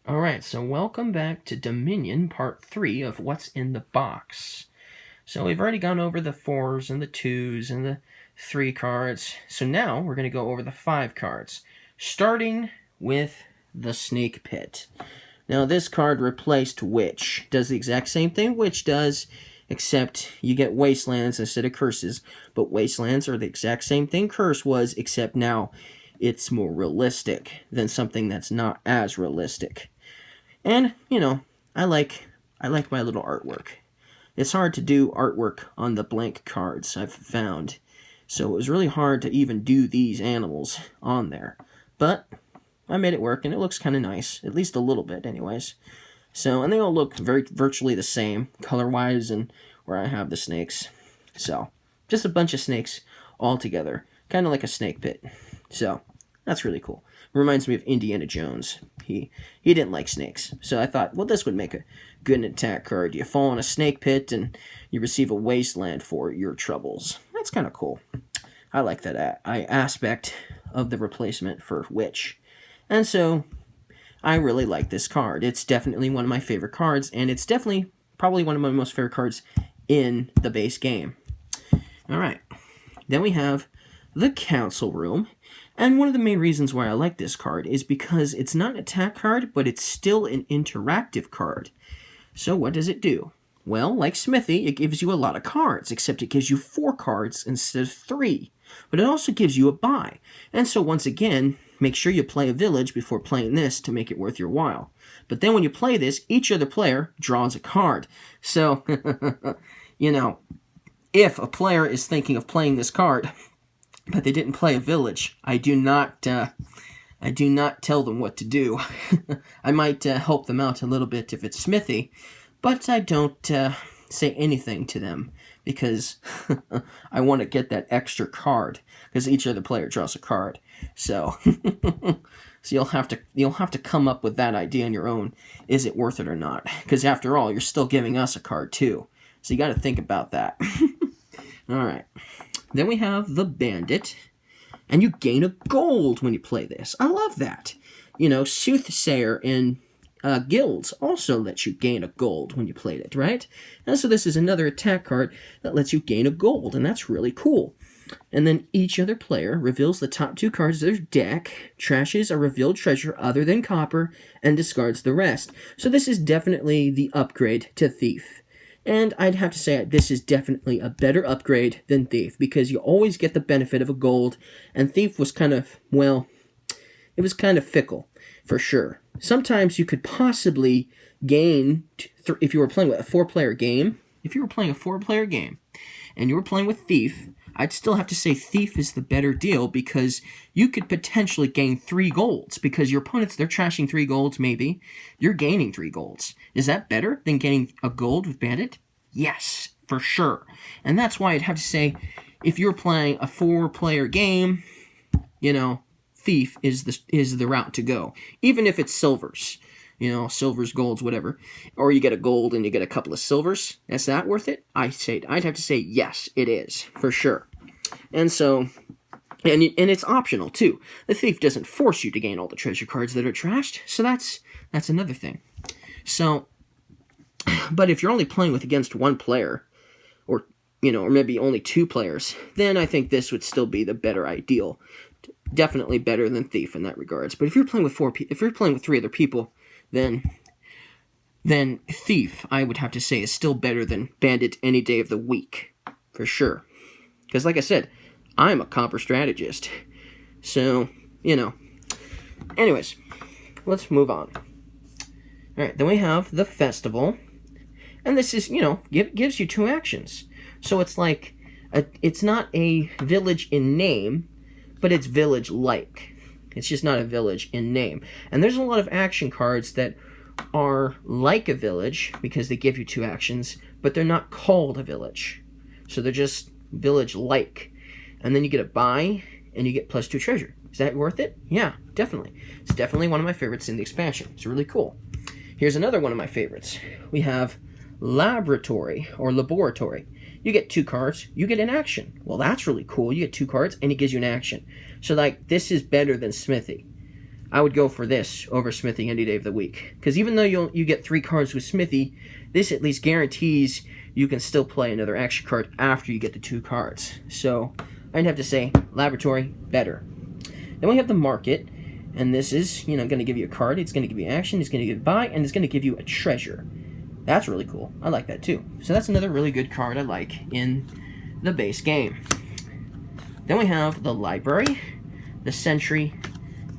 Alright, so welcome back to Dominion Part 3 of What's in the Box. So we've already gone over the 4s and the 2s and the 3 cards. So now we're going to go over the 5 cards, starting with the Snake Pit. Now this card replaced Witch. Does the exact same thing Witch does, except you get Wastelands instead of Curses. But Wastelands are the exact same thing Curse was, except now it's more realistic than something that's not as realistic. And, I like my little artwork. It's hard to do artwork on the blank cards, I've found. So it was really hard to even do these animals on there. But I made it work, and it looks kind of nice. At least a little bit, anyways. So, and they all look virtually the same, color-wise, and where I have the snakes. So, just a bunch of snakes all together. Kind of like a snake pit. So, that's really cool. Reminds me of Indiana Jones. He didn't like snakes. So I thought, well, this would make a good attack card. You fall in a snake pit and you receive a wasteland for your troubles. That's kind of cool. I like that aspect of the replacement for Witch. And so I really like this card. It's definitely one of my favorite cards, and it's definitely probably one of my most favorite cards in the base game. Alright. Then we have the Council Room. And one of the main reasons why I like this card is because it's not an attack card, but it's still an interactive card. So what does it do? Well, like Smithy, it gives you a lot of cards, except it gives you 4 cards instead of 3. But it also gives you a buy. And so once again, make sure you play a village before playing this to make it worth your while. But then when you play this, each other player draws a card. So, if a player is thinking of playing this card, but they didn't play a village, I do not tell them what to do. I might help them out a little bit if it's Smithy, but I don't say anything to them because I want to get that extra card because each other player draws a card. So, so you'll have to come up with that idea on your own. Is it worth it or not? Because after all, you're still giving us a card too. So you got to think about that. All right. Then we have the Bandit, and you gain a gold when you play this. I love that. Soothsayer in guilds also lets you gain a gold when you played it, right? And so this is another attack card that lets you gain a gold, and that's really cool. And then each other player reveals the top 2 cards of their deck, trashes a revealed treasure other than copper, and discards the rest. So this is definitely the upgrade to Thief. And I'd have to say this is definitely a better upgrade than Thief, because you always get the benefit of a gold, and Thief was kind of, it was kind of fickle, for sure. Sometimes you could possibly gain, if you were playing with a 4-player game, and you were playing with Thief, I'd still have to say Thief is the better deal, because you could potentially gain 3 golds, because your opponents, they're trashing 3 golds maybe, you're gaining 3 golds. Is that better than getting a gold with Bandit? Yes, for sure. And that's why I'd have to say, if you're playing a 4-player game, Thief is the route to go. Even if it's silvers. Silvers, golds, whatever. Or you get a gold and you get a couple of silvers. Is that worth it? I'd have to say yes, it is, for sure. And so, and it's optional too. The Thief doesn't force you to gain all the treasure cards that are trashed, so that's another thing. So, but if you're only playing against 1 player, or maybe only 2 players, then I think this would still be the better ideal. Definitely better than Thief in that regards. But if you're playing with 3 other people, then Thief, I would have to say, is still better than Bandit any day of the week, for sure. Because like I said, I'm a copper strategist. So, Anyways, let's move on. Alright, then we have the Festival. And this is, gives you 2 actions. So it's like, it's not a village in name, but it's village-like. It's just not a village in name. And there's a lot of action cards that are like a village, because they give you 2 actions, but they're not called a village. So they're just village-like. And then you get a buy, and you get +2 treasure. Is that worth it? Yeah, definitely. It's definitely one of my favorites in the expansion. It's really cool. Here's another one of my favorites. We have Laboratory, or Laboratory. You get 2 cards, you get an action. Well, that's really cool. You get 2 cards, and it gives you an action. So, this is better than Smithy. I would go for this over Smithy any day of the week. Because even though you get 3 cards with Smithy, this at least guarantees you can still play another action card after you get the 2 cards. So I'd have to say Laboratory, better. Then we have the Market, and this is, going to give you a card, it's going to give you action, it's going to give you buy, and it's going to give you a treasure. That's really cool. I like that too. So that's another really good card I like in the base game. Then we have the Library, the Sentry,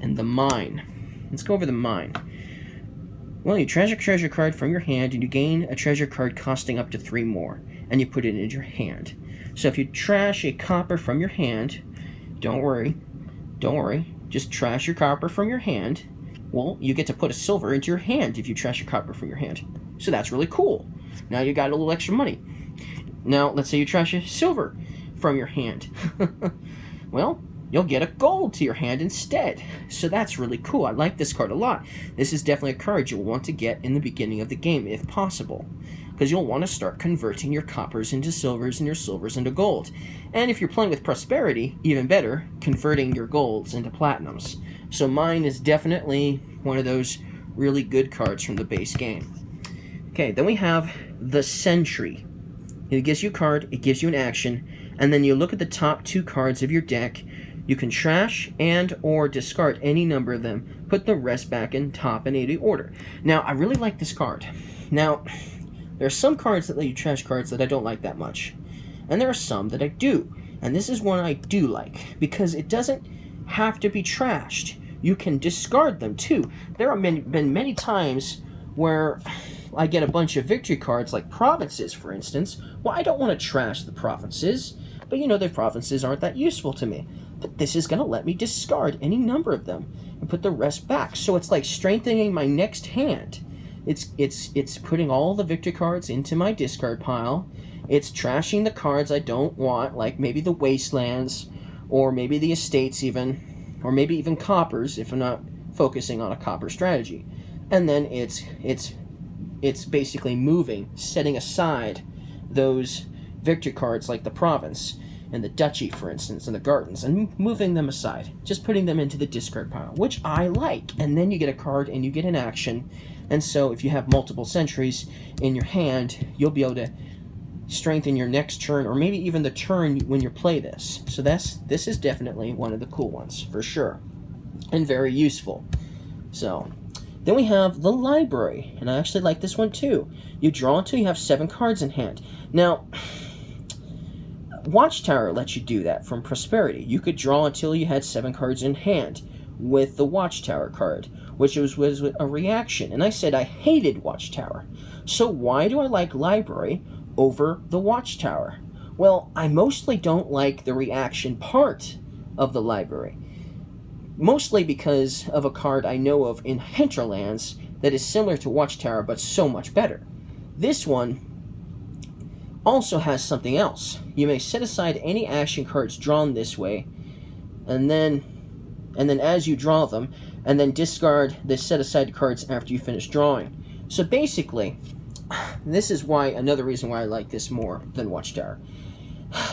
and the Mine. Let's go over the Mine. Well, you trash a treasure card from your hand, and you gain a treasure card costing up to 3 more, and you put it in your hand. So if you trash a copper from your hand, don't worry, just trash your copper from your hand. Well, you get to put a silver into your hand if you trash your copper from your hand. So that's really cool. Now you got a little extra money. Now, let's say you trash a silver from your hand. Well, you'll get a gold to your hand instead. So that's really cool. I like this card a lot. This is definitely a card you'll want to get in the beginning of the game if possible, because you'll want to start converting your coppers into silvers and your silvers into gold. And if you're playing with Prosperity, even better, converting your golds into platinums. So Mine is definitely one of those really good cards from the base game. Okay, then we have the Sentry. It gives you a card, it gives you an action, and then you look at the top 2 cards of your deck. You can trash and or discard any number of them, put the rest back in top and 80 order. Now, I really like this card. Now, there are some cards that let you trash cards that I don't like that much, and there are some that I do. And this is one I do like, because it doesn't have to be trashed. You can discard them too. There have been many times where I get a bunch of victory cards, like Provinces, for instance. Well, I don't want to trash the Provinces, but the Provinces aren't that useful to me. But this is going to let me discard any number of them and put the rest back. So it's like strengthening my next hand. It's putting all the victory cards into my discard pile. It's trashing the cards I don't want, like maybe the Wastelands, or maybe the Estates even, or maybe even Coppers if I'm not focusing on a Copper strategy. And then it's basically moving, setting aside those victory cards like the Province and the Duchy, for instance, and the Gardens, and moving them aside, just putting them into the discard pile, which I like. And then you get a card and you get an action, and so if you have multiple Sentries in your hand, you'll be able to strengthen your next turn, or maybe even the turn when you play this. So this is definitely one of the cool ones, for sure, and very useful. So then we have the Library, and I actually like this one too. You draw until you have 7 cards in hand. Now, Watchtower lets you do that from Prosperity. You could draw until you had 7 cards in hand with the Watchtower card, which was a reaction. And I said I hated Watchtower. So why do I like Library over the Watchtower? Well, I mostly don't like the reaction part of the Library. Mostly because of a card I know of in Hinterlands that is similar to Watchtower but so much better. This one also has something else. You may set aside any action cards drawn this way, and then as you draw them, and then discard the set aside cards after you finish drawing. So basically, this is another reason why I like this more than Watchtower.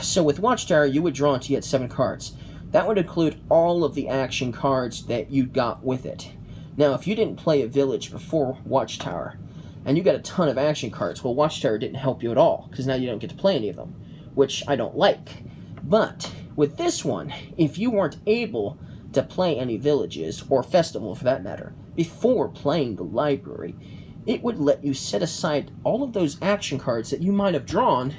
So with Watchtower, you would draw until you had 7 cards. That would include all of the action cards that you got with it. Now, if you didn't play a village before Watchtower, and you got a ton of action cards, well, Watchtower didn't help you at all, because now you don't get to play any of them, which I don't like. But with this one, if you weren't able to play any villages, or festival for that matter, before playing the Library, it would let you set aside all of those action cards that you might have drawn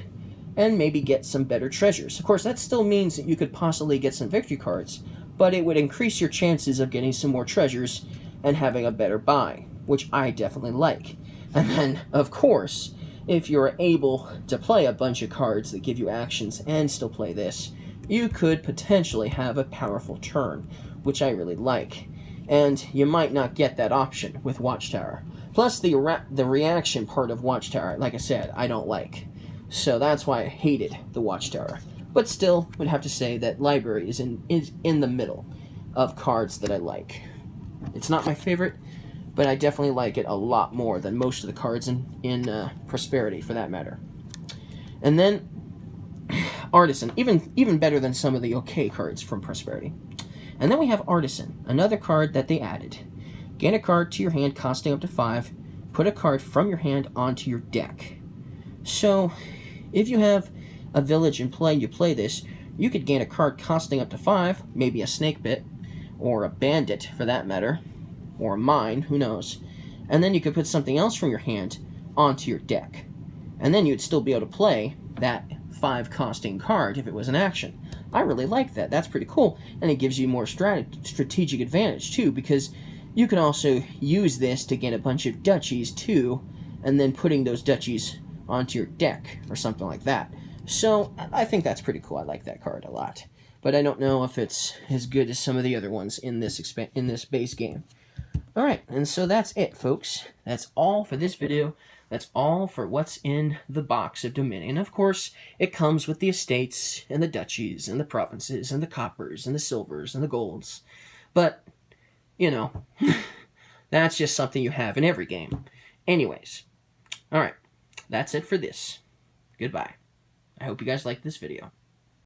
and maybe get some better treasures. Of course, that still means that you could possibly get some victory cards, but it would increase your chances of getting some more treasures and having a better buy, which I definitely like. And then, of course, if you're able to play a bunch of cards that give you actions and still play this, you could potentially have a powerful turn, which I really like. And you might not get that option with Watchtower. Plus, the reaction part of Watchtower, like I said, I don't like. So that's why I hated the Watchtower. But still, would have to say that Library is in the middle of cards that I like. It's not my favorite, but I definitely like it a lot more than most of the cards in Prosperity, for that matter. And then Artisan, even better than some of the okay cards from Prosperity. And then we have Artisan, another card that they added. Gain a card to your hand costing up to 5. Put a card from your hand onto your deck. So, if you have a village in play and you play this, you could gain a card costing up to 5, maybe a Snakebit, or a Bandit for that matter, or a Mine, who knows. And then you could put something else from your hand onto your deck. And then you'd still be able to play that 5 costing card if it was an action. I really like that. That's pretty cool. And it gives you more strategic advantage too, because you can also use this to gain a bunch of duchies too, and then putting those duchies onto your deck or something like that. So I think that's pretty cool. I like that card a lot. But I don't know if it's as good as some of the other ones in this base game. Alright, and so that's it, folks. That's all for this video. That's all for what's in the box of Dominion. Of course, it comes with the estates, and the duchies, and the provinces, and the coppers, and the silvers, and the golds. But, you know, that's just something you have in every game. Anyways, alright, that's it for this. Goodbye. I hope you guys liked this video.